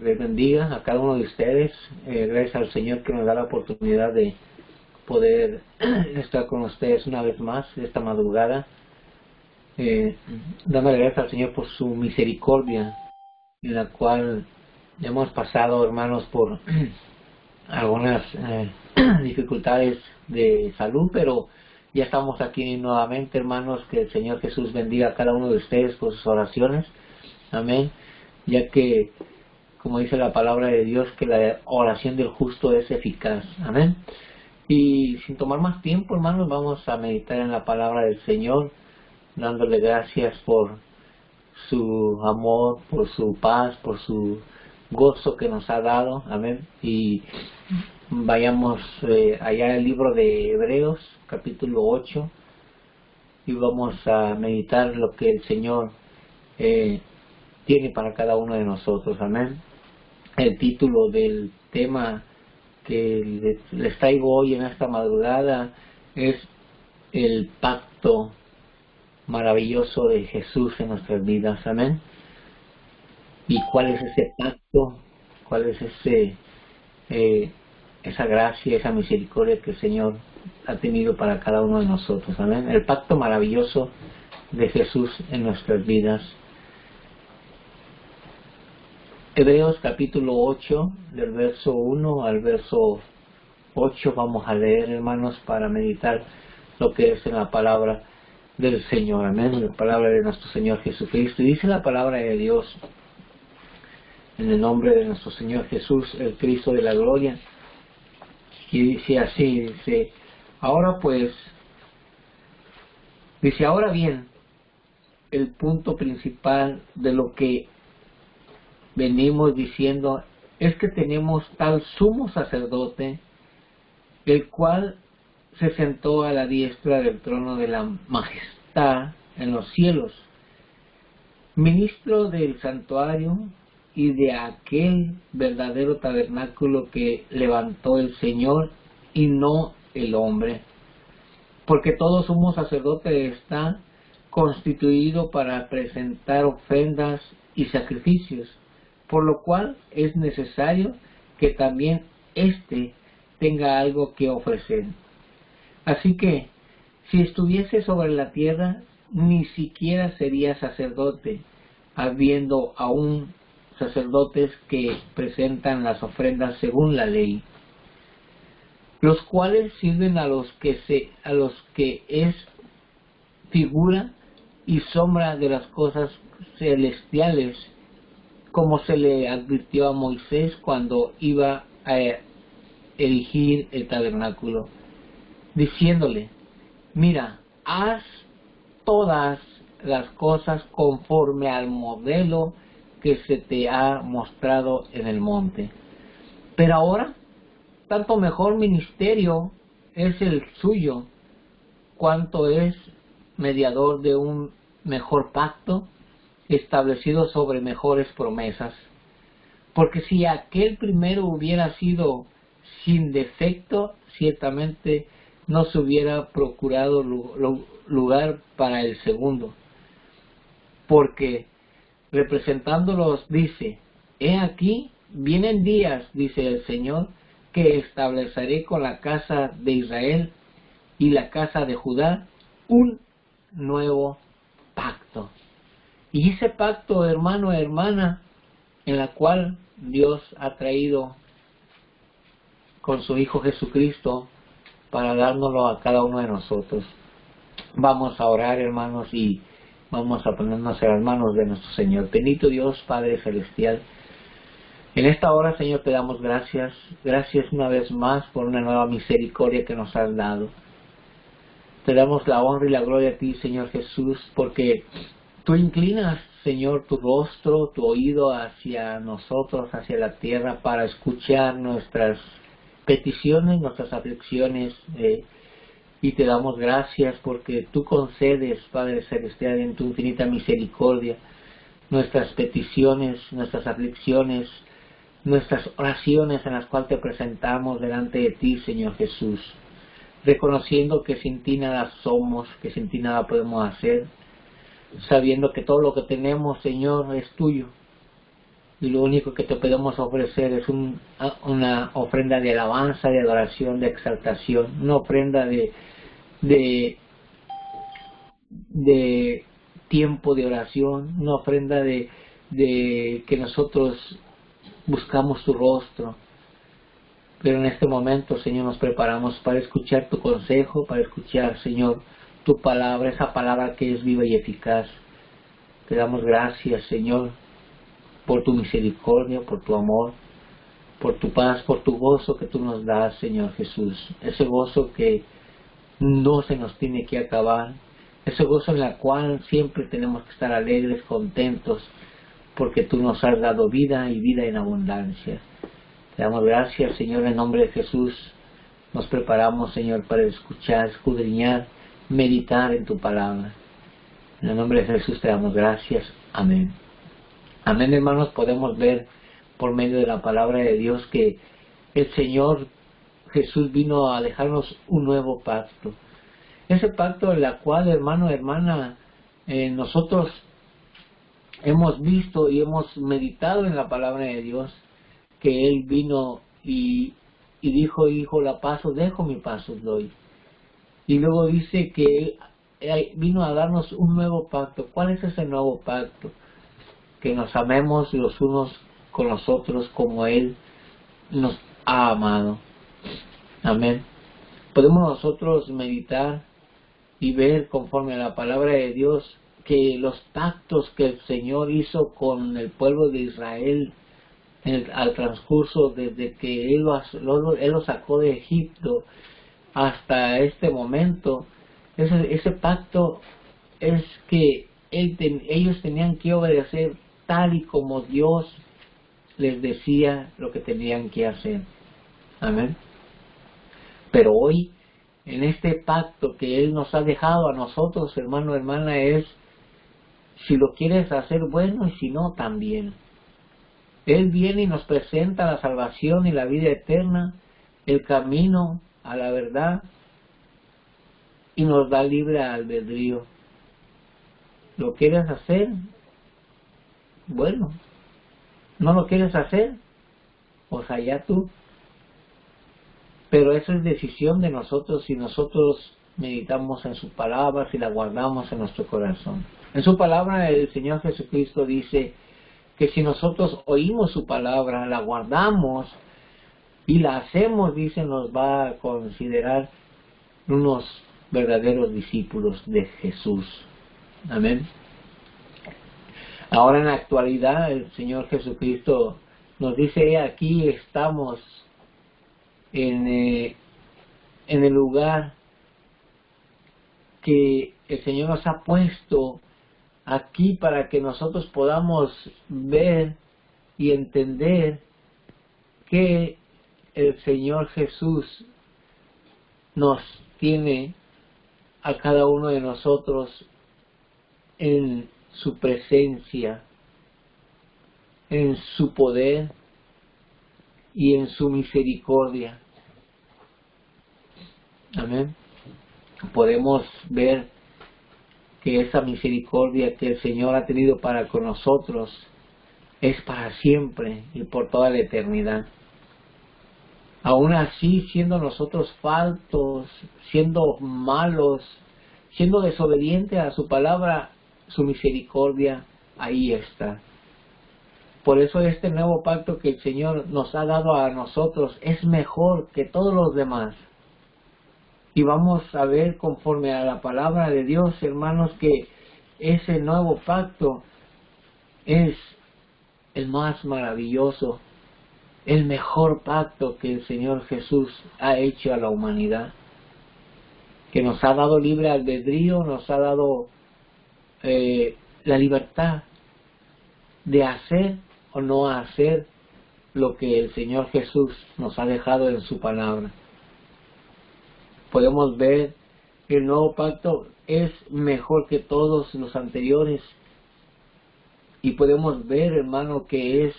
les bendiga a cada uno de ustedes. Gracias al Señor que nos da la oportunidad de poder estar con ustedes una vez más esta madrugada. Dándole gracias al Señor por su misericordia, en la cual hemos pasado, hermanos, por algunas dificultades de salud, pero ya estamos aquí nuevamente, hermanos. Que el Señor Jesús bendiga a cada uno de ustedes por sus oraciones. Amén. Ya que, como dice la palabra de Dios, que la oración del justo es eficaz. Amén. Y sin tomar más tiempo, hermanos, vamos a meditar en la palabra del Señor, dándole gracias por su amor, por su paz, por su gozo que nos ha dado. Amén. Y vayamos allá al libro de Hebreos, capítulo 8, y vamos a meditar lo que el Señor tiene para cada uno de nosotros. Amén. El título del tema que les traigo hoy en esta madrugada es el pacto maravilloso de Jesús en nuestras vidas. Amén. ¿Y cuál es ese pacto? ¿Cuál es esa gracia, esa misericordia que el Señor ha tenido para cada uno de nosotros? Amén. El pacto maravilloso de Jesús en nuestras vidas. Hebreos capítulo 8, del verso 1 al verso 8, vamos a leer, hermanos, para meditar lo que es en la palabra del Señor. Amén. La palabra de nuestro Señor Jesucristo. Y dice la palabra de Dios, en el nombre de nuestro Señor Jesús, el Cristo de la gloria. Y dice así, dice, ahora bien, el punto principal de lo que venimos diciendo es que tenemos tal sumo sacerdote, el cual se sentó a la diestra del trono de la majestad en los cielos, ministro del santuario y de aquel verdadero tabernáculo que levantó el Señor y no el hombre. Porque todo sumo sacerdote está constituido para presentar ofrendas y sacrificios, por lo cual es necesario que también éste tenga algo que ofrecer. Así que, si estuviese sobre la tierra, ni siquiera sería sacerdote, habiendo aún sacerdotes que presentan las ofrendas según la ley, los cuales sirven a los que es figura y sombra de las cosas celestiales, como se le advirtió a Moisés cuando iba a erigir el tabernáculo, diciéndole, mira, haz todas las cosas conforme al modelo que se te ha mostrado en el monte. Pero ahora, tanto mejor ministerio es el suyo, cuanto es mediador de un mejor pacto, establecido sobre mejores promesas. Porque si aquel primero hubiera sido sin defecto, ciertamente no se hubiera procurado lugar para el segundo. Porque representándolos dice, he aquí, vienen días, dice el Señor, que estableceré con la casa de Israel y la casa de Judá un nuevo pacto. Y ese pacto, hermano, hermana, en la cual Dios ha traído con su Hijo Jesucristo para dárnoslo a cada uno de nosotros. Vamos a orar, hermanos, y vamos a ponernos en las manos de nuestro Señor. Bendito Dios, Padre Celestial, en esta hora, Señor, te damos gracias. Gracias una vez más por una nueva misericordia que nos has dado. Te damos la honra y la gloria a ti, Señor Jesús, porque tú inclinas, Señor, tu rostro, tu oído hacia nosotros, hacia la tierra, para escuchar nuestras peticiones, nuestras aflicciones, y te damos gracias porque tú concedes, Padre Celestial, en tu infinita misericordia, nuestras peticiones, nuestras aflicciones, nuestras oraciones en las cuales te presentamos delante de ti, Señor Jesús, reconociendo que sin ti nada somos, que sin ti nada podemos hacer, sabiendo que todo lo que tenemos, Señor, es tuyo, y lo único que te podemos ofrecer es una ofrenda de alabanza, de adoración, de exaltación, una ofrenda de, de tiempo de oración, una ofrenda de que nosotros buscamos tu rostro. Pero en este momento, Señor, nos preparamos para escuchar tu consejo, para escuchar, Señor, tu palabra, esa palabra que es viva y eficaz. Te damos gracias, Señor, por tu misericordia, por tu amor, por tu paz, por tu gozo que tú nos das, Señor Jesús. Ese gozo que no se nos tiene que acabar, ese gozo en el cual siempre tenemos que estar alegres, contentos, porque tú nos has dado vida y vida en abundancia. Te damos gracias, Señor, en nombre de Jesús. Nos preparamos, Señor, para escuchar, escudriñar, meditar en tu palabra. En el nombre de Jesús te damos gracias. Amén. Amén, hermanos. Podemos ver por medio de la palabra de Dios que el Señor Jesús vino a dejarnos un nuevo pacto. Ese pacto en el cual, hermano, hermana, nosotros hemos visto y hemos meditado en la palabra de Dios, que Él vino y dijo, hijo, la paz os dejo, mi paz os doy. Y luego dice que Él vino a darnos un nuevo pacto. ¿Cuál es ese nuevo pacto? Que nos amemos los unos con los otros como Él nos ha amado. Amén. Podemos nosotros meditar y ver conforme a la palabra de Dios que los pactos que el Señor hizo con el pueblo de Israel al transcurso desde que Él lo sacó de Egipto hasta este momento, ese pacto es que ellos tenían que obedecer tal y como Dios les decía lo que tenían que hacer. Amén. Pero hoy, en este pacto que Él nos ha dejado a nosotros, hermano, hermana, es si lo quieres hacer, bueno, y si no, también. Él viene y nos presenta la salvación y la vida eterna, el camino a la verdad, y nos da libre albedrío. ¿Lo quieres hacer? Bueno. ¿No lo quieres hacer? Pues allá tú. Pero eso es decisión de nosotros si nosotros meditamos en su palabra, si la guardamos en nuestro corazón. En su palabra el Señor Jesucristo dice que si nosotros oímos su palabra, la guardamos y la hacemos, dice, nos va a considerar unos verdaderos discípulos de Jesús. Amén. Ahora en la actualidad el Señor Jesucristo nos dice, aquí estamos en el lugar que el Señor nos ha puesto aquí para que nosotros podamos ver y entender que el Señor Jesús nos tiene a cada uno de nosotros en su presencia, en su poder y en su misericordia. Amén. Podemos ver que esa misericordia que el Señor ha tenido para con nosotros es para siempre y por toda la eternidad. Aún así, siendo nosotros faltos, siendo malos, siendo desobedientes a su palabra, su misericordia ahí está. Por eso este nuevo pacto que el Señor nos ha dado a nosotros es mejor que todos los demás. Y vamos a ver conforme a la palabra de Dios, hermanos, que ese nuevo pacto es el más maravilloso, el mejor pacto que el Señor Jesús ha hecho a la humanidad, que nos ha dado libre albedrío, nos ha dado la libertad de hacer o no hacer lo que el Señor Jesús nos ha dejado en su palabra. Podemos ver que el nuevo pacto es mejor que todos los anteriores y podemos ver, hermano, que es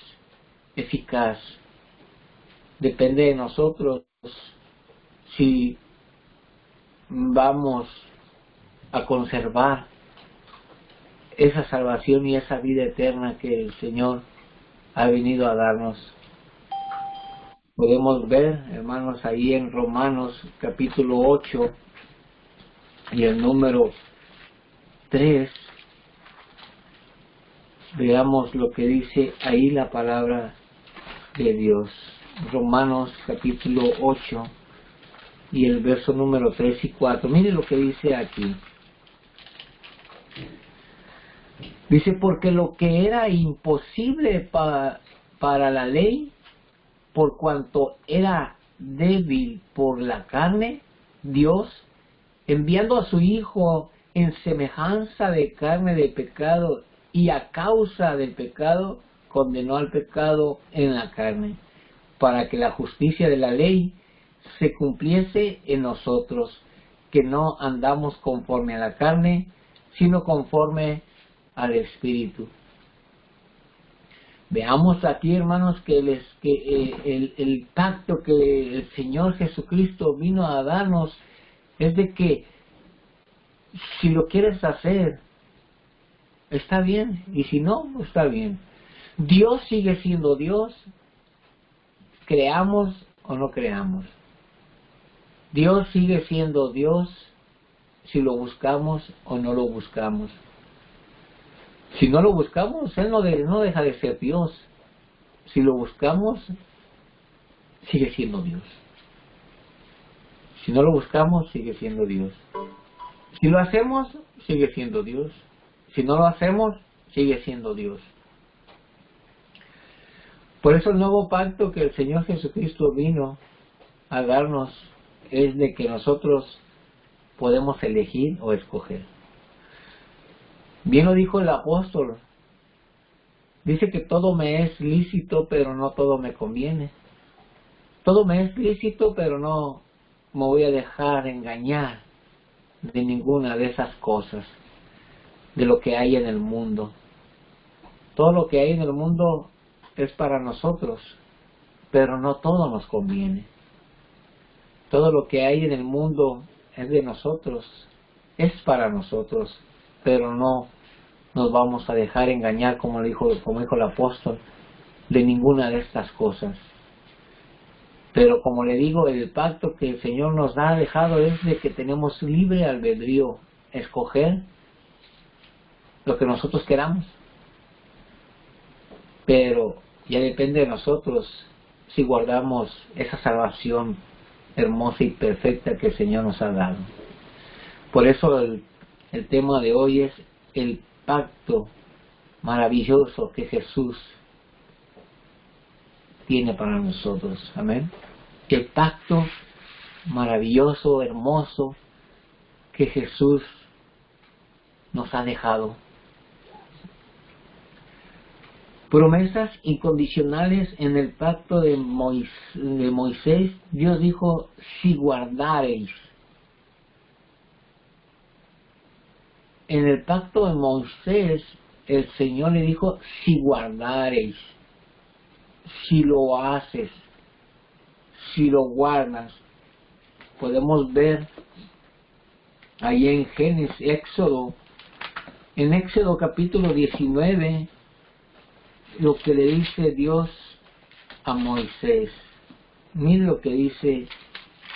eficaz. Depende de nosotros si vamos a conservar esa salvación y esa vida eterna que el Señor ha venido a darnos. Podemos ver, hermanos, ahí en Romanos capítulo 8 y el número 3, veamos lo que dice ahí la palabra de Dios. Romanos capítulo 8 y el verso número 3 y 4. Mire lo que dice aquí. Dice, porque lo que era imposible para la ley, por cuanto era débil por la carne, Dios, enviando a su Hijo en semejanza de carne de pecado, y a causa del pecado, condenó al pecado en la carne, para que la justicia de la ley se cumpliese en nosotros, que no andamos conforme a la carne, sino conforme al Espíritu. Veamos aquí, hermanos, que el pacto que el Señor Jesucristo vino a darnos es de que si lo quieres hacer, está bien, y si no, está bien. Dios sigue siendo Dios, creamos o no creamos. Dios sigue siendo Dios si lo buscamos o no lo buscamos. Si no lo buscamos, Él no deja de ser Dios. Si lo buscamos, sigue siendo Dios. Si no lo buscamos, sigue siendo Dios. Si lo hacemos, sigue siendo Dios. Si no lo hacemos, sigue siendo Dios. Por eso el nuevo pacto que el Señor Jesucristo vino a darnos es de que nosotros podemos elegir o escoger. Bien lo dijo el apóstol. Dice que todo me es lícito, pero no todo me conviene. Todo me es lícito, pero no me voy a dejar engañar de ninguna de esas cosas, de lo que hay en el mundo. Todo lo que hay en el mundo es para nosotros, pero no todo nos conviene. Todo lo que hay en el mundo es de nosotros, es para nosotros, pero no nos vamos a dejar engañar, como dijo el apóstol, de ninguna de estas cosas. Pero como le digo, el pacto que el Señor nos ha dejado es de que tenemos libre albedrío, escoger lo que nosotros queramos. Pero ya depende de nosotros si guardamos esa salvación hermosa y perfecta que el Señor nos ha dado. Por eso el tema de hoy es el pacto maravilloso que Jesús tiene para nosotros. Amén. El pacto maravilloso, hermoso que Jesús nos ha dejado. Promesas incondicionales en el pacto de Moisés. Dios dijo, si guardareis. En el pacto de Moisés, el Señor le dijo, si guardareis, si lo haces, si lo guardas. Podemos ver ahí en en Éxodo capítulo 19, lo que le dice Dios a Moisés. Miren lo que dice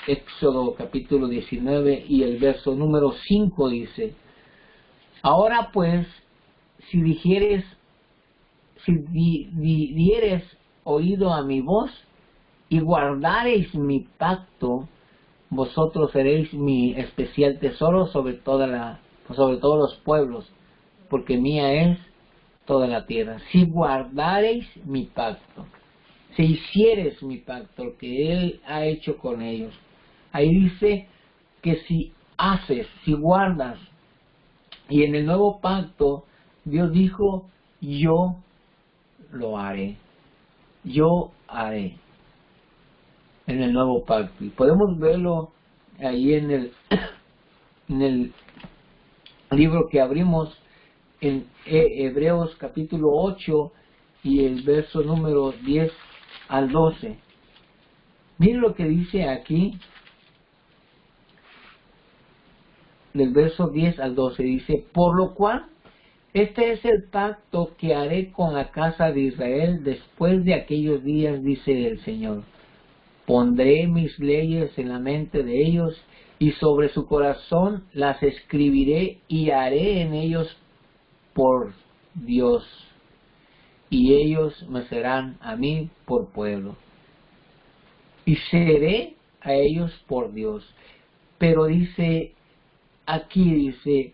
Éxodo capítulo 19 y el verso número 5 dice, ahora pues, si dieres oído a mi voz y guardareis mi pacto, vosotros seréis mi especial tesoro sobre todos los pueblos, porque mía es toda la tierra. Si guardareis mi pacto, si hicieres mi pacto, lo que Él ha hecho con ellos. Ahí dice que si haces, si guardas. Y en el nuevo pacto, Dios dijo, yo lo haré. Yo haré. En el nuevo pacto. Y podemos verlo ahí en el libro que abrimos en Hebreos capítulo 8 y el verso número 10 al 12. Miren lo que dice aquí, del verso 10 al 12, dice, por lo cual Este es el pacto que haré con la casa de Israel después de aquellos días, dice el Señor. Pondré mis leyes en la mente de ellos y sobre su corazón las escribiré y haré en ellos por Dios. Y ellos me serán a mí por pueblo. Y seré a ellos por Dios. Pero dice, aquí dice,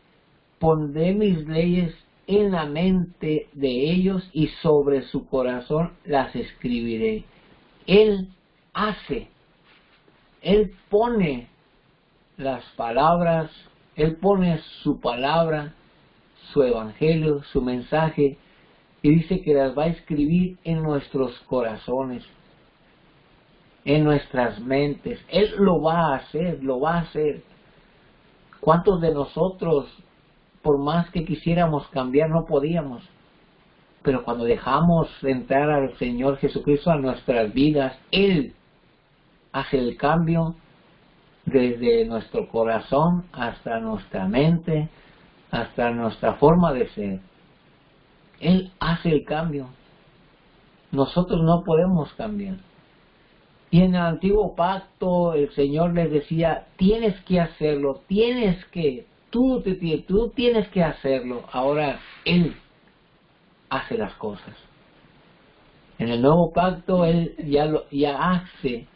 pondré mis leyes en la mente de ellos y sobre su corazón las escribiré. Él hace, Él pone las palabras, Él pone su palabra, su evangelio, su mensaje, y dice que las va a escribir en nuestros corazones, en nuestras mentes. Él lo va a hacer, lo va a hacer. ¿Cuántos de nosotros, por más que quisiéramos cambiar, no podíamos? Pero cuando dejamos entrar al Señor Jesucristo a nuestras vidas, Él hace el cambio desde nuestro corazón hasta nuestra mente, hasta nuestra forma de ser. Él hace el cambio. Nosotros no podemos cambiar. Y en el antiguo pacto el Señor les decía, tienes que hacerlo, tú tienes que hacerlo. Ahora Él hace las cosas. En el nuevo pacto Él ya hace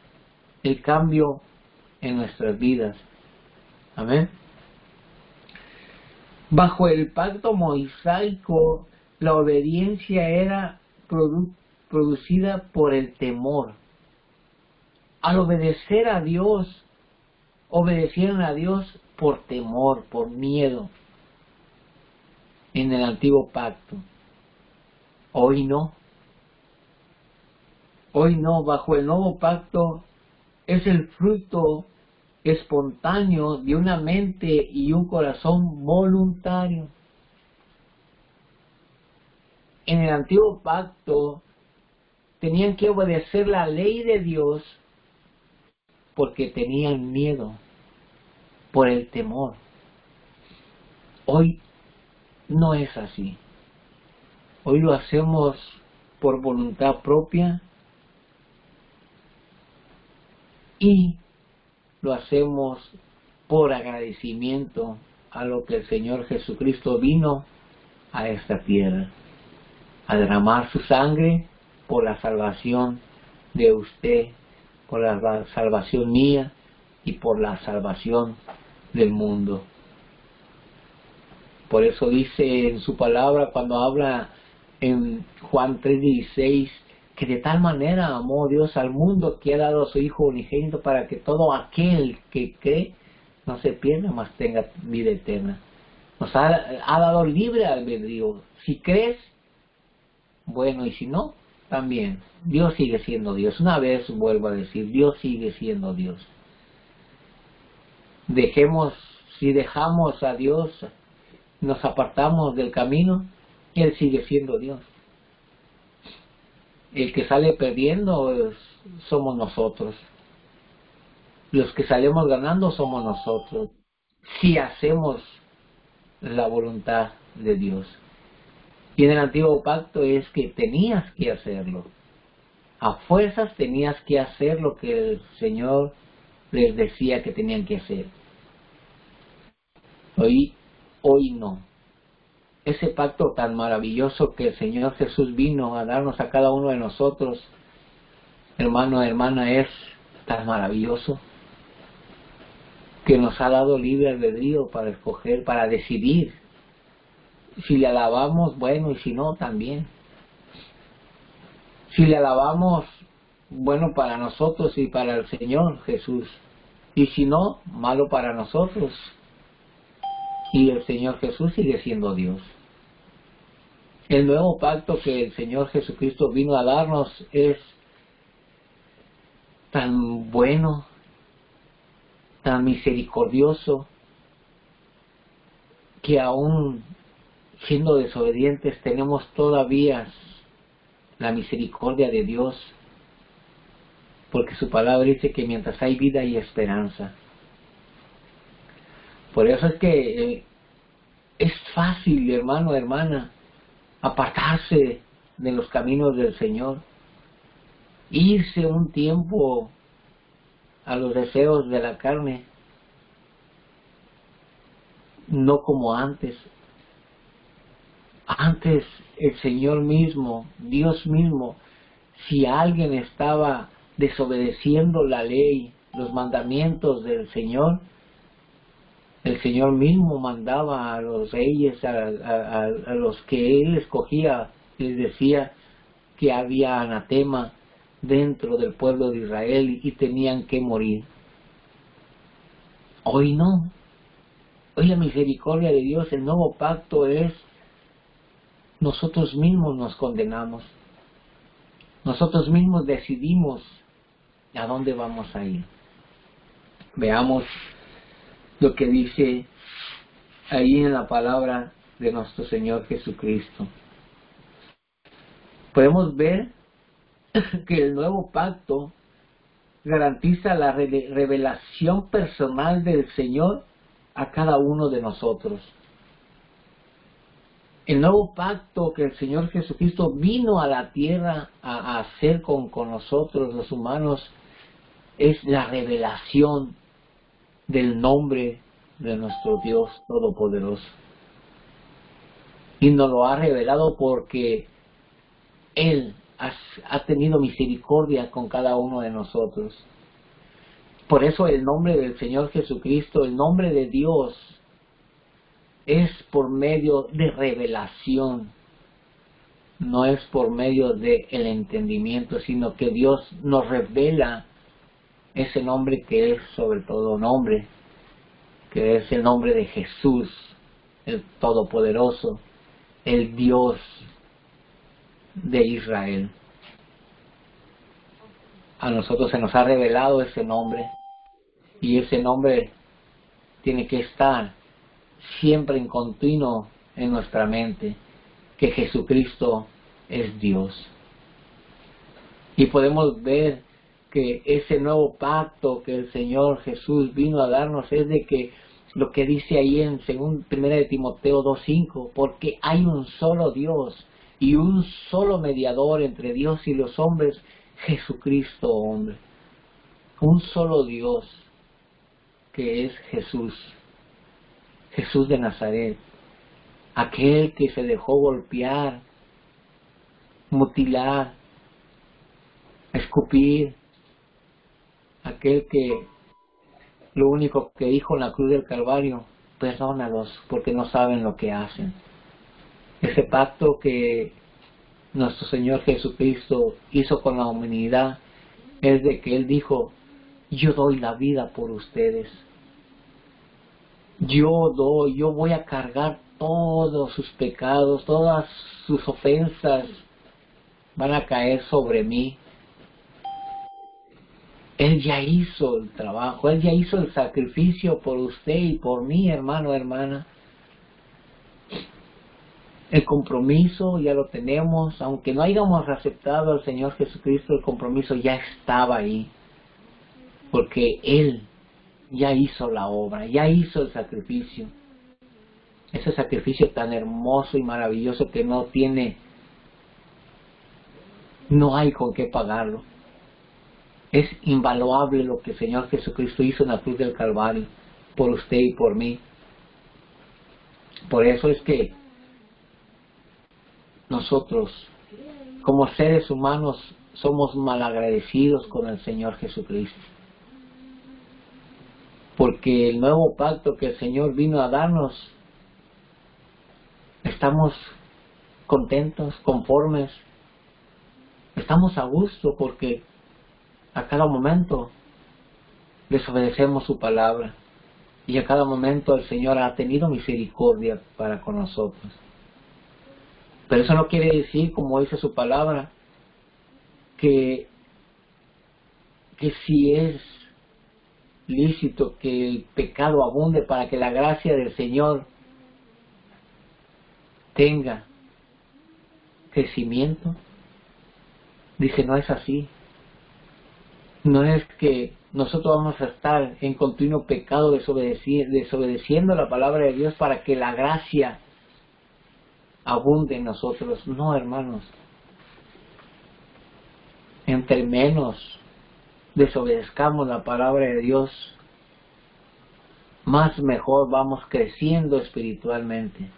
el cambio en nuestras vidas. Amén. Bajo el pacto mosaico, la obediencia era producida por el temor. Al obedecer a Dios, obedecieron a Dios por temor, por miedo. En el antiguo pacto. Hoy no. Hoy no. Bajo el nuevo pacto es el fruto espontáneo de una mente y un corazón voluntario. En el antiguo pacto tenían que obedecer la ley de Dios porque tenían miedo, por el temor. Hoy no es así. Hoy lo hacemos por voluntad propia y lo hacemos por agradecimiento a lo que el Señor Jesucristo vino a esta tierra, a derramar su sangre por la salvación de usted, por la salvación mía y por la salvación del mundo. Por eso dice en su palabra, cuando habla en Juan 3:16, que de tal manera amó Dios al mundo que ha dado a su Hijo unigénito para que todo aquel que cree no se pierda, mas tenga vida eterna. Nos ha dado libre albedrío. Si crees, bueno, y si no, también. Dios sigue siendo Dios. Una vez vuelvo a decir, Dios sigue siendo Dios. Si dejamos a Dios, nos apartamos del camino, Él sigue siendo Dios. El que sale perdiendo somos nosotros. Los que salimos ganando somos nosotros. Si hacemos la voluntad de Dios. Y en el antiguo pacto es que tenías que hacerlo. A fuerzas tenías que hacer lo que el Señor les decía que tenían que hacer. Hoy no. Ese pacto tan maravilloso que el Señor Jesús vino a darnos a cada uno de nosotros, hermano, hermana, es tan maravilloso que nos ha dado libre albedrío para escoger, para decidir. Si le alabamos, bueno, y si no, también. Si le alabamos, bueno para nosotros y para el Señor Jesús. Y si no, malo para nosotros. Y el Señor Jesús sigue siendo Dios. El nuevo pacto que el Señor Jesucristo vino a darnos es tan bueno, tan misericordioso, que aún siendo desobedientes tenemos todavía la misericordia de Dios, porque su palabra dice que mientras hay vida hay esperanza. Por eso es que Es fácil, hermano, hermana, apartarse de los caminos del Señor, irse un tiempo a los deseos de la carne, no como antes. Antes el Señor mismo, Dios mismo, si alguien estaba desobedeciendo la ley, los mandamientos del Señor, el Señor mismo mandaba a los reyes, a los que Él escogía, les decía que había anatema dentro del pueblo de Israel y tenían que morir. Hoy no. Hoy la misericordia de Dios, el nuevo pacto es nosotros mismos nos condenamos. Nosotros mismos decidimos a dónde vamos a ir. Veamos lo que dice ahí en la palabra de nuestro Señor Jesucristo. Podemos ver que el nuevo pacto garantiza la revelación personal del Señor a cada uno de nosotros. El nuevo pacto que el Señor Jesucristo vino a la tierra a hacer con nosotros los humanos es la revelación del nombre de nuestro Dios Todopoderoso. Y nos lo ha revelado porque Él ha tenido misericordia con cada uno de nosotros. Por eso el nombre del Señor Jesucristo, el nombre de Dios, es por medio de revelación, no es por medio de el entendimiento, sino que Dios nos revela ese nombre que es sobre todo nombre, que es el nombre de Jesús, el Todopoderoso, el Dios de Israel. A nosotros se nos ha revelado ese nombre, y ese nombre tiene que estar siempre en continuo en nuestra mente, que Jesucristo es Dios. Y podemos ver que ese nuevo pacto que el Señor Jesús vino a darnos es de que lo que dice ahí en 1 de Timoteo 2:5, porque hay un solo Dios y un solo mediador entre Dios y los hombres, Jesucristo hombre. Un solo Dios, que es Jesús, Jesús de Nazaret, aquel que se dejó golpear, mutilar, escupir, aquel que lo único que dijo en la cruz del Calvario, perdónalos porque no saben lo que hacen. Ese pacto que nuestro Señor Jesucristo hizo con la humanidad es de que Él dijo, yo doy la vida por ustedes. Yo voy a cargar todos sus pecados, todas sus ofensas van a caer sobre mí. Él ya hizo el trabajo, Él ya hizo el sacrificio por usted y por mí, hermano, hermana. El compromiso ya lo tenemos, aunque no hayamos aceptado al Señor Jesucristo, el compromiso ya estaba ahí, porque Él ya hizo la obra, ya hizo el sacrificio. Ese sacrificio tan hermoso y maravilloso que no hay con qué pagarlo. Es invaluable lo que el Señor Jesucristo hizo en la cruz del Calvario, por usted y por mí. Por eso es que nosotros, como seres humanos, somos malagradecidos con el Señor Jesucristo. Porque el nuevo pacto que el Señor vino a darnos, estamos contentos, conformes, estamos a gusto porque a cada momento desobedecemos su palabra y a cada momento el Señor ha tenido misericordia para con nosotros. Pero eso no quiere decir, como dice su palabra, que si es lícito que el pecado abunde para que la gracia del Señor tenga crecimiento. Dice, no es así. No es que nosotros vamos a estar en continuo pecado, desobedeciendo la palabra de Dios para que la gracia abunde en nosotros. No, hermanos. Entre menos desobedezcamos la palabra de Dios, más mejor vamos creciendo espiritualmente.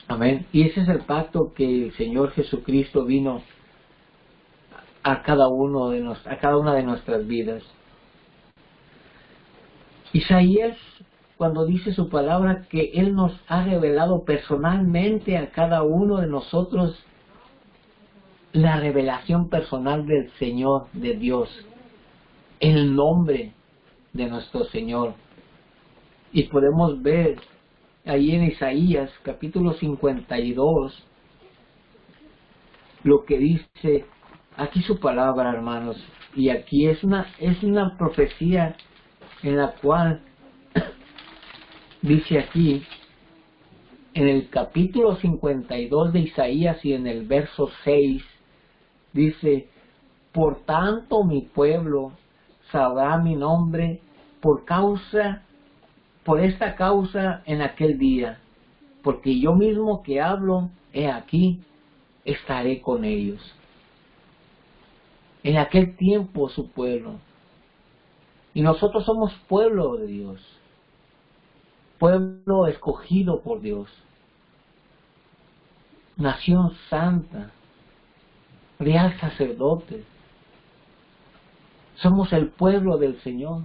Amén. Y ese es el pacto que el Señor Jesucristo vino a cada una de nuestras vidas. Isaías, cuando dice su palabra que Él nos ha revelado personalmente a cada uno de nosotros la revelación personal del Señor, de Dios, el nombre de nuestro Señor. Y podemos ver ahí en Isaías capítulo 52 lo que dice aquí su palabra, hermanos. Y aquí es una profecía en la cual dice aquí en el capítulo 52 de Isaías y en el verso 6 dice: por tanto mi pueblo sabrá mi nombre por esta causa en aquel día, porque yo mismo que hablo, he aquí, estaré con ellos. En aquel tiempo su pueblo. Y nosotros somos pueblo de Dios, pueblo escogido por Dios, nación santa, real sacerdote. Somos el pueblo del Señor.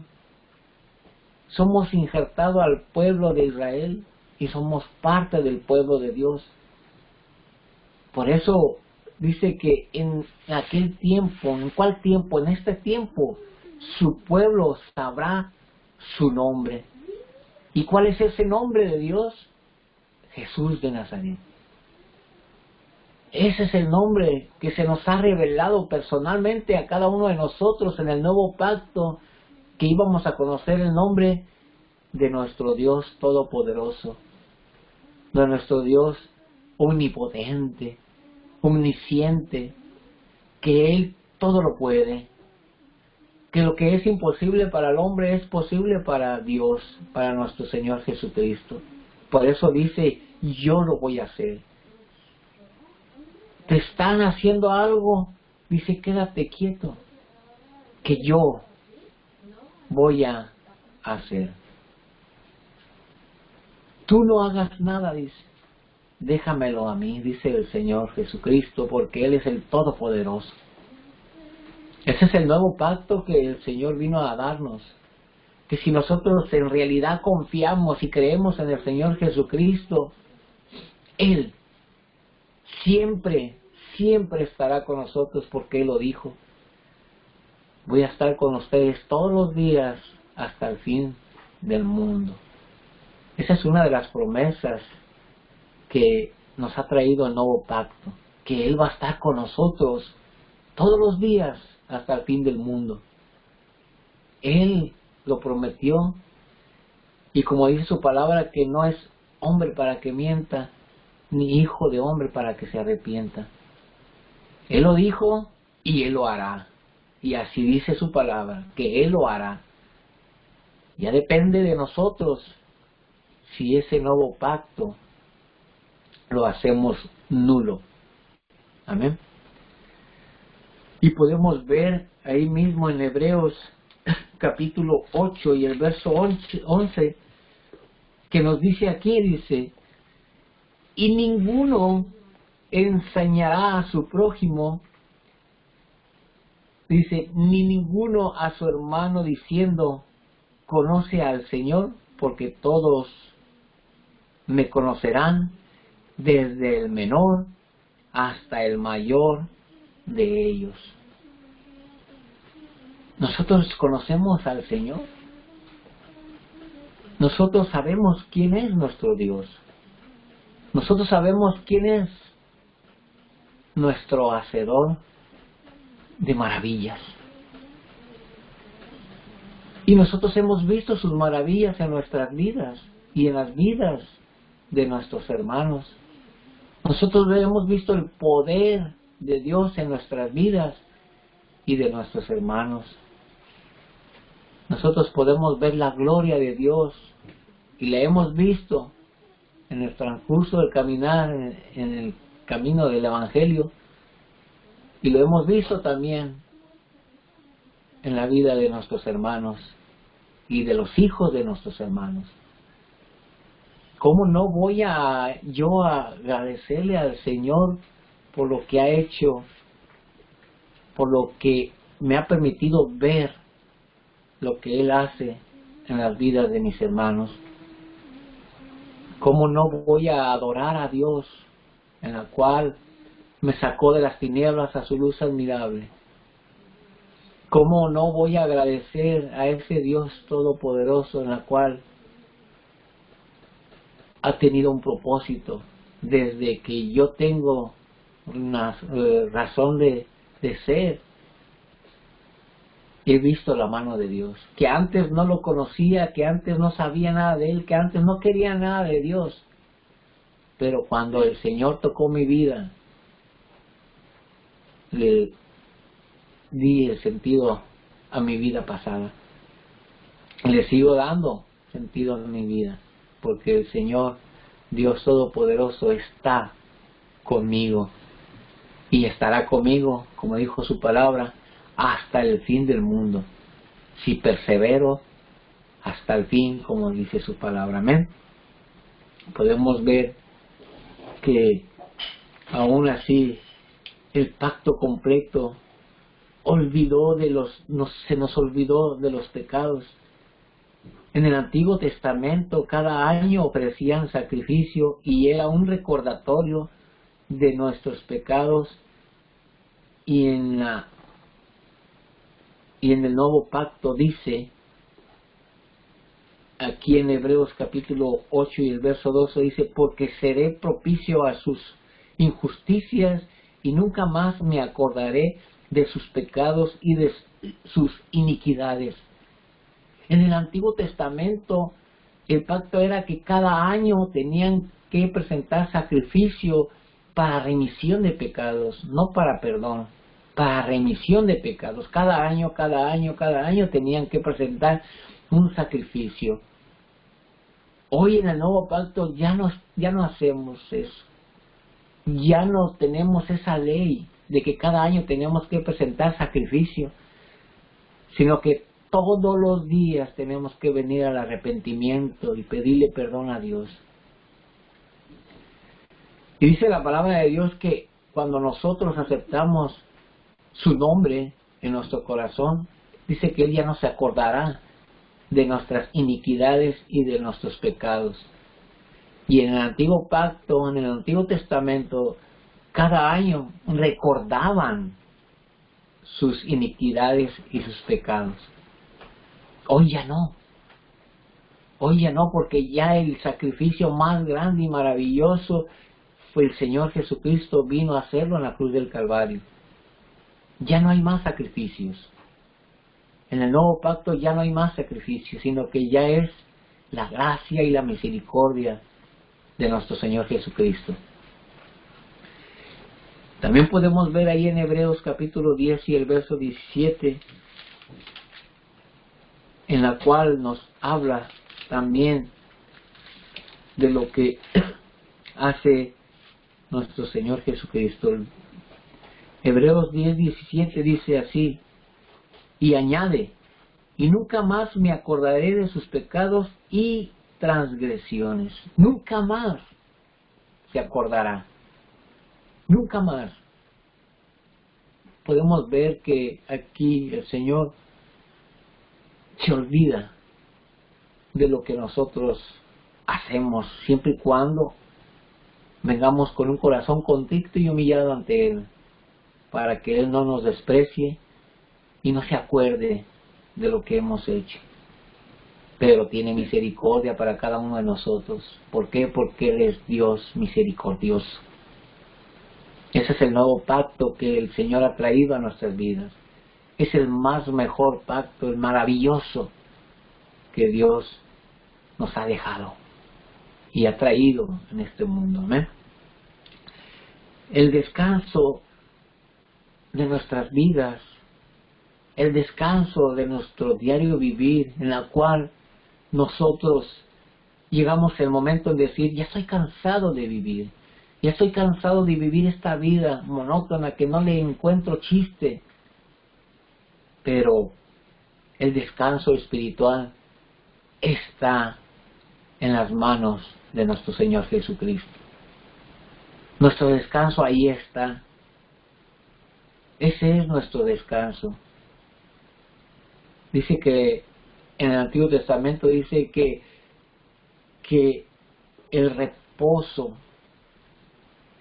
Somos injertados al pueblo de Israel y somos parte del pueblo de Dios. Por eso dice que en aquel tiempo, ¿en cuál tiempo? En este tiempo, su pueblo sabrá su nombre. ¿Y cuál es ese nombre de Dios? Jesús de Nazaret. Ese es el nombre que se nos ha revelado personalmente a cada uno de nosotros en el nuevo pacto, que íbamos a conocer el nombre de nuestro Dios todopoderoso, de nuestro Dios omnipotente, omnisciente, que Él todo lo puede, que lo que es imposible para el hombre es posible para Dios, para nuestro Señor Jesucristo. Por eso dice: yo lo voy a hacer. Te están haciendo algo, dice: quédate quieto, que yo voy a hacer. Tú no hagas nada, dice. Déjamelo a mí, dice el Señor Jesucristo, porque Él es el Todopoderoso. Ese es el nuevo pacto que el Señor vino a darnos. Que si nosotros en realidad confiamos y creemos en el Señor Jesucristo, Él siempre estará con nosotros, porque Él lo dijo: voy a estar con ustedes todos los días hasta el fin del mundo. Esa es una de las promesas que nos ha traído el nuevo pacto, que Él va a estar con nosotros todos los días hasta el fin del mundo. Él lo prometió, y como dice su palabra, que no es hombre para que mienta, ni hijo de hombre para que se arrepienta. Él lo dijo y Él lo hará. Y así dice su palabra, que Él lo hará. Ya depende de nosotros si ese nuevo pacto lo hacemos nulo. Amén. Y podemos ver ahí mismo en Hebreos capítulo 8 y el verso 11, que nos dice aquí, dice: y ninguno enseñará a su prójimo, dice, ni ninguno a su hermano diciendo: conoce al Señor, porque todos me conocerán, desde el menor hasta el mayor de ellos. Nosotros conocemos al Señor. Nosotros sabemos quién es nuestro Dios. Nosotros sabemos quién es nuestro hacedor de maravillas. Y nosotros hemos visto sus maravillas en nuestras vidas y en las vidas de nuestros hermanos. Nosotros hemos visto el poder de Dios en nuestras vidas y de nuestros hermanos. nosotros podemos ver la gloria de Dios, y la hemos visto en el transcurso del caminar en el camino del Evangelio, y lo hemos visto también en la vida de nuestros hermanos y de los hijos de nuestros hermanos. ¿Cómo no voy a agradecerle al Señor por lo que ha hecho, por lo que me ha permitido ver lo que Él hace en las vidas de mis hermanos? ¿Cómo no voy a adorar a Dios, en la cual me sacó de las tinieblas a su luz admirable? ¿Cómo no voy a agradecer a ese Dios todopoderoso, en la cual ha tenido un propósito desde que yo tengo una razón de ser? He visto la mano de Dios, que antes no lo conocía, que antes no sabía nada de Él, que antes no quería nada de Dios. Pero cuando el Señor tocó mi vida, le di el sentido a mi vida pasada. Le sigo dando sentido a mi vida, porque el Señor, Dios Todopoderoso, está conmigo y estará conmigo, como dijo su palabra, hasta el fin del mundo, si persevero hasta el fin, como dice su palabra. Amén. Podemos ver que aún así el pacto completo se nos olvidó de los pecados. En el Antiguo Testamento cada año ofrecían sacrificio y era un recordatorio de nuestros pecados, y en el Nuevo Pacto dice, aquí en Hebreos capítulo 8 y el verso 12 dice: porque seré propicio a sus injusticias y nunca más me acordaré de sus pecados y de sus iniquidades. En el Antiguo Testamento el pacto era que cada año tenían que presentar sacrificio para remisión de pecados, no para perdón, para remisión de pecados. Cada año tenían que presentar un sacrificio. Hoy en el Nuevo Pacto ya no hacemos eso. Ya no tenemos esa ley de que cada año tenemos que presentar sacrificio, sino que todos los días tenemos que venir al arrepentimiento y pedirle perdón a Dios. Y dice la palabra de Dios que cuando nosotros aceptamos su nombre en nuestro corazón, dice que Él ya no se acordará de nuestras iniquidades y de nuestros pecados. Y en el Antiguo Pacto, en el Antiguo Testamento, cada año recordaban sus iniquidades y sus pecados. Hoy ya no, porque ya el sacrificio más grande y maravilloso fue el Señor Jesucristo, vino a hacerlo en la cruz del Calvario. Ya no hay más sacrificios. En el Nuevo Pacto ya no hay más sacrificios, sino que ya es la gracia y la misericordia de nuestro Señor Jesucristo. También podemos ver ahí en Hebreos capítulo 10 y el verso 17, en la cual nos habla también de lo que hace nuestro Señor Jesucristo. Hebreos 10:17 dice así, y añade: y nunca más me acordaré de sus pecados y transgresiones. Nunca más se acordará. Nunca más. Podemos ver que aquí el Señor se olvida de lo que nosotros hacemos, siempre y cuando vengamos con un corazón contrito y humillado ante Él, para que Él no nos desprecie y no se acuerde de lo que hemos hecho. Pero tiene misericordia para cada uno de nosotros. ¿Por qué? Porque Él es Dios misericordioso. Ese es el nuevo pacto que el Señor ha traído a nuestras vidas. Es el más mejor pacto, el maravilloso que Dios nos ha dejado y ha traído en este mundo. ¿Amén? El descanso de nuestras vidas el descanso de nuestro diario vivir, en la cual nosotros llegamos al momento de decir, ya estoy cansado de vivir, ya estoy cansado de vivir esta vida monótona que no le encuentro chiste. Pero el descanso espiritual está en las manos de nuestro Señor Jesucristo. Nuestro descanso ahí está. Ese es nuestro descanso. Dice que en el Antiguo Testamento dice que el reposo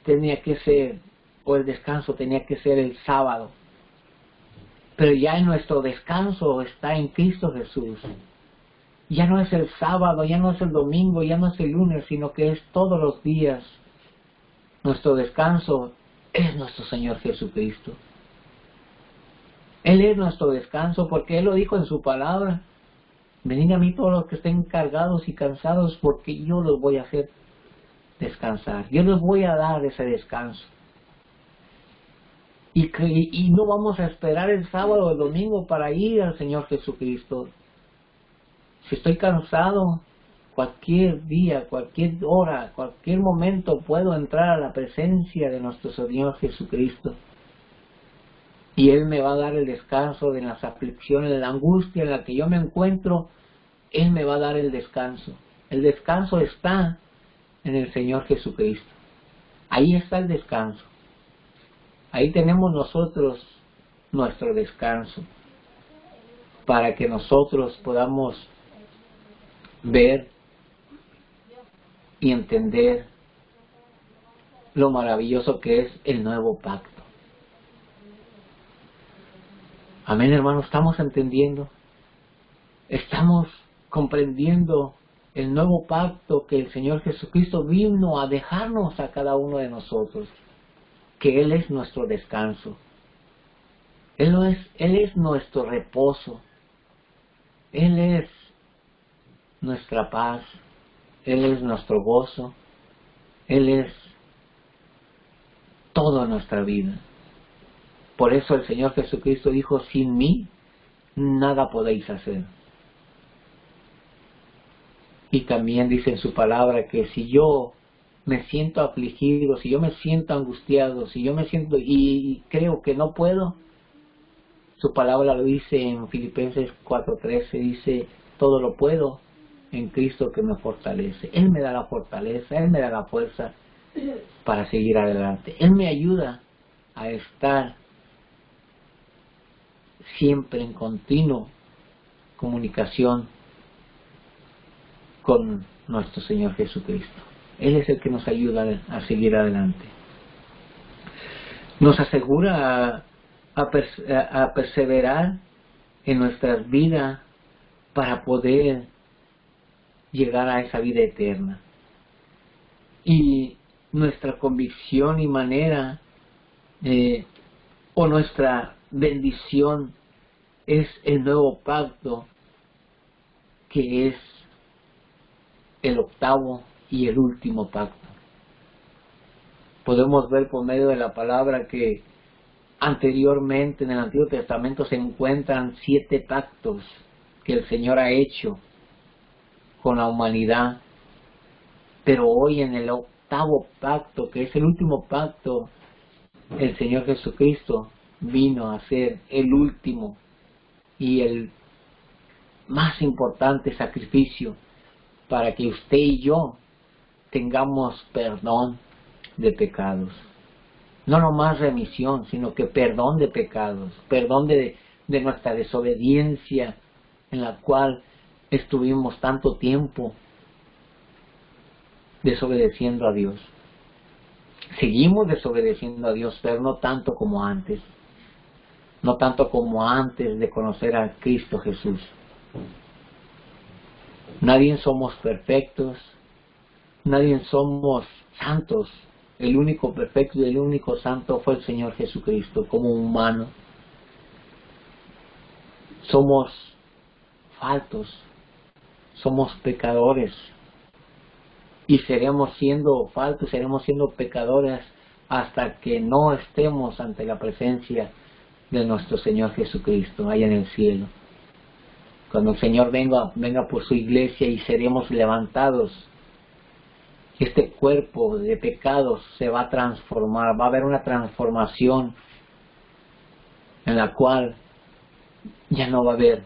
tenía que ser, o el descanso tenía que ser el sábado. Pero ya en nuestro descanso está en Cristo Jesús. Ya no es el sábado, ya no es el domingo, ya no es el lunes, sino que es todos los días. Nuestro descanso es nuestro Señor Jesucristo. Él es nuestro descanso porque Él lo dijo en su palabra. Venid a mí todos los que estén cargados y cansados, porque yo los voy a hacer descansar. Yo les voy a dar ese descanso. Y no vamos a esperar el sábado o el domingo para ir al Señor Jesucristo. Si estoy cansado, cualquier día, cualquier hora, cualquier momento puedo entrar a la presencia de nuestro Señor Jesucristo. Y Él me va a dar el descanso de las aflicciones, de la angustia en la que yo me encuentro. Él me va a dar el descanso. El descanso está en el Señor Jesucristo. Ahí está el descanso. Ahí tenemos nosotros nuestro descanso, para que nosotros podamos ver y entender lo maravilloso que es el nuevo pacto. Amén, hermanos, estamos entendiendo, estamos comprendiendo el nuevo pacto que el Señor Jesucristo vino a dejarnos a cada uno de nosotros, que Él es nuestro descanso, Él es nuestro reposo, Él es nuestra paz, Él es nuestro gozo, Él es toda nuestra vida. Por eso el Señor Jesucristo dijo, sin mí nada podéis hacer. Y también dice en su palabra que si yo me siento afligido, si yo me siento angustiado, si yo me siento y creo que no puedo, su palabra lo dice en Filipenses 4:13, dice, todo lo puedo en Cristo que me fortalece. Él me da la fortaleza, Él me da la fuerza para seguir adelante. Él me ayuda a estar siempre en continua comunicación con nuestro Señor Jesucristo. Él es el que nos ayuda a seguir adelante. Nos asegura a perseverar en nuestras vidas para poder llegar a esa vida eterna. Y nuestra convicción y manera o nuestra bendición es el nuevo pacto, que es el octavo y el último pacto. Podemos ver por medio de la palabra que anteriormente en el Antiguo Testamento se encuentran 7 pactos que el Señor ha hecho con la humanidad, pero hoy en el octavo pacto, que es el último pacto, el Señor Jesucristo vino a ser el último y el más importante sacrificio para que usted y yo tengamos perdón de pecados. No nomás remisión, sino que perdón de pecados, perdón de nuestra desobediencia en la cual estuvimos tanto tiempo desobedeciendo a Dios. Seguimos desobedeciendo a Dios, pero no tanto como antes. No tanto como antes de conocer a Cristo Jesús. Nadie somos perfectos, nadie somos santos. El único perfecto y el único santo fue el Señor Jesucristo como humano. Somos faltos, somos pecadores y seremos siendo faltos, seremos siendo pecadores hasta que no estemos ante la presencia de nuestro Señor Jesucristo allá en el cielo. Cuando el Señor venga por su iglesia y seremos levantados, este cuerpo de pecados se va a transformar, va a haber una transformación en la cual ya no va a haber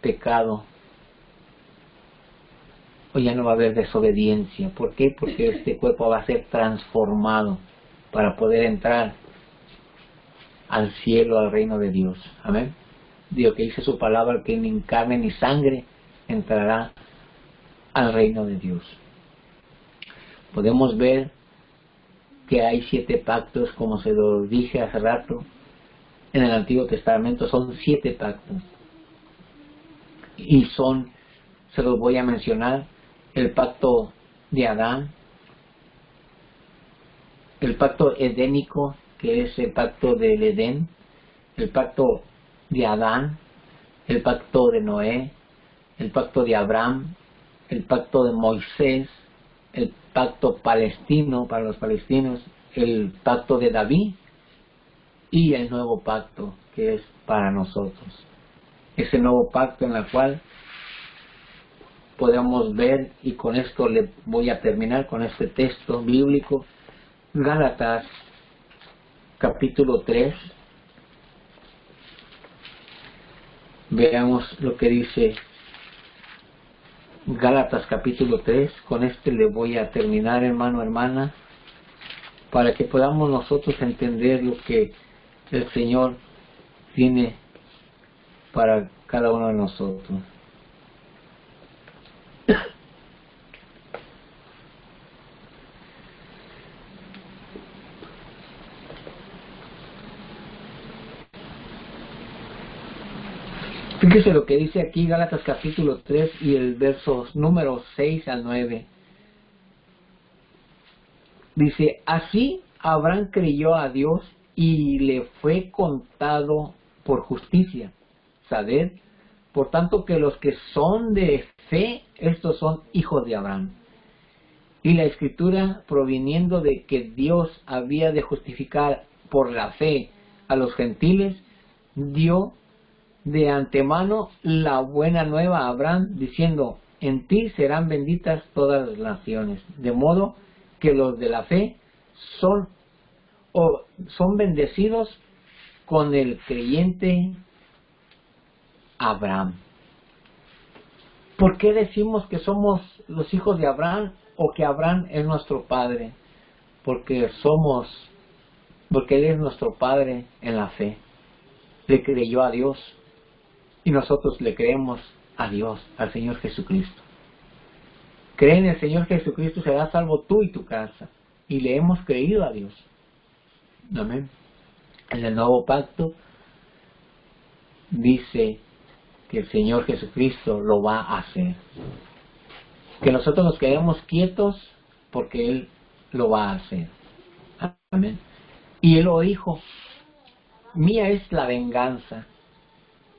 pecado o ya no va a haber desobediencia. ¿Por qué? Porque este cuerpo va a ser transformado para poder entrar al cielo, al reino de Dios. Amén. Dios que dice su palabra, que ni carne ni sangre entrará al reino de Dios. Podemos ver que hay 7 pactos, como se lo dije hace rato, en el Antiguo Testamento son 7 pactos. Y se los voy a mencionar: el pacto de Adán, el pacto edénico, que es el pacto del Edén, el pacto de Adán, el pacto de Noé, el pacto de Abraham, el pacto de Moisés, el pacto palestino para los palestinos, el pacto de David y el nuevo pacto que es para nosotros. Ese nuevo pacto en el cual podemos ver, y con esto le voy a terminar con este texto bíblico, Gálatas capítulo 3. Veamos lo que dice Gálatas capítulo 3. Con este le voy a terminar, hermano, hermana, para que podamos nosotros entender lo que el Señor tiene para cada uno de nosotros. Fíjese lo que dice aquí Gálatas capítulo 3 y el versos números 6 al 9. Dice: así Abraham creyó a Dios y le fue contado por justicia. Sabed, por tanto, que los que son de fe, estos son hijos de Abraham. Y la Escritura, proviniendo de que Dios había de justificar por la fe a los gentiles, dio de antemano la buena nueva a Abraham, diciendo: en ti serán benditas todas las naciones. De modo que los de la fe son bendecidos con el creyente Abraham. ¿Por qué decimos que somos los hijos de Abraham o que Abraham es nuestro padre? Porque él es nuestro padre en la fe. Le creyó a Dios y nosotros le creemos a Dios, al Señor Jesucristo. Cree en el Señor Jesucristo, serás salvo tú y tu casa. Y le hemos creído a Dios. Amén. En el nuevo pacto dice que el Señor Jesucristo lo va a hacer. Que nosotros nos quedemos quietos porque Él lo va a hacer. Amén. Y Él lo dijo: mía es la venganza.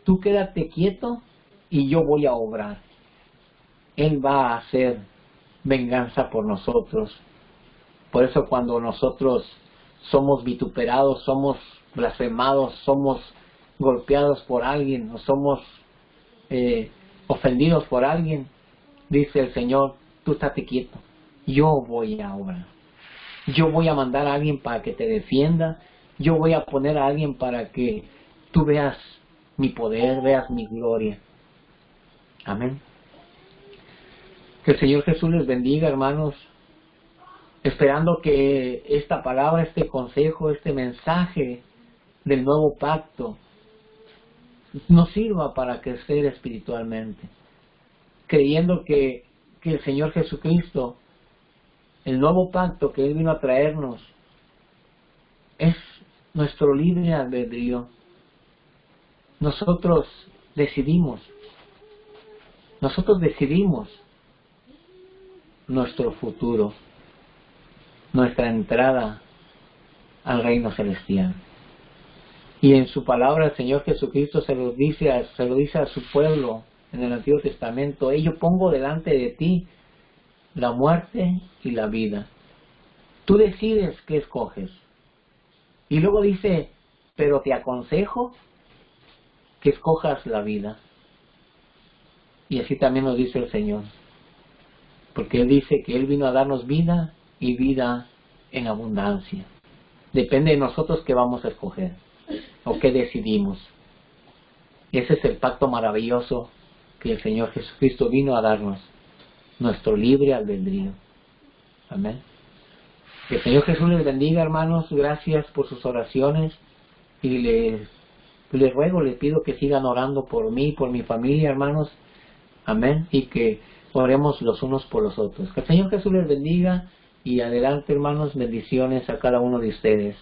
Tú quédate quieto y yo voy a obrar. Él va a hacer venganza por nosotros. Por eso cuando nosotros somos vituperados, somos blasfemados, somos golpeados por alguien o somos ofendidos por alguien, dice el Señor: tú estate quieto, yo voy a obrar. Yo voy a mandar a alguien para que te defienda. Yo voy a poner a alguien para que tú veas mi poder, veas mi gloria. Amén. Que el Señor Jesús les bendiga, hermanos, esperando que esta palabra, este consejo, este mensaje del nuevo pacto nos sirva para crecer espiritualmente, creyendo que el Señor Jesucristo, el nuevo pacto que Él vino a traernos, es nuestro libre albedrío. Nosotros decidimos nuestro futuro, nuestra entrada al reino celestial. Y en su palabra el Señor Jesucristo se lo dice a su pueblo en el Antiguo Testamento: yo pongo delante de ti la muerte y la vida. Tú decides qué escoges. Y luego dice: pero te aconsejo que escojas la vida. Y así también nos dice el Señor, porque Él dice que Él vino a darnos vida y vida en abundancia. Depende de nosotros qué vamos a escoger o qué decidimos. Ese es el pacto maravilloso que el Señor Jesucristo vino a darnos, nuestro libre albedrío. Amén. Que el Señor Jesús les bendiga, hermanos. Gracias por sus oraciones y les ruego, les pido que sigan orando por mí, por mi familia, hermanos. Amén. Y que oremos los unos por los otros. Que el Señor Jesús les bendiga y adelante, hermanos. Bendiciones a cada uno de ustedes.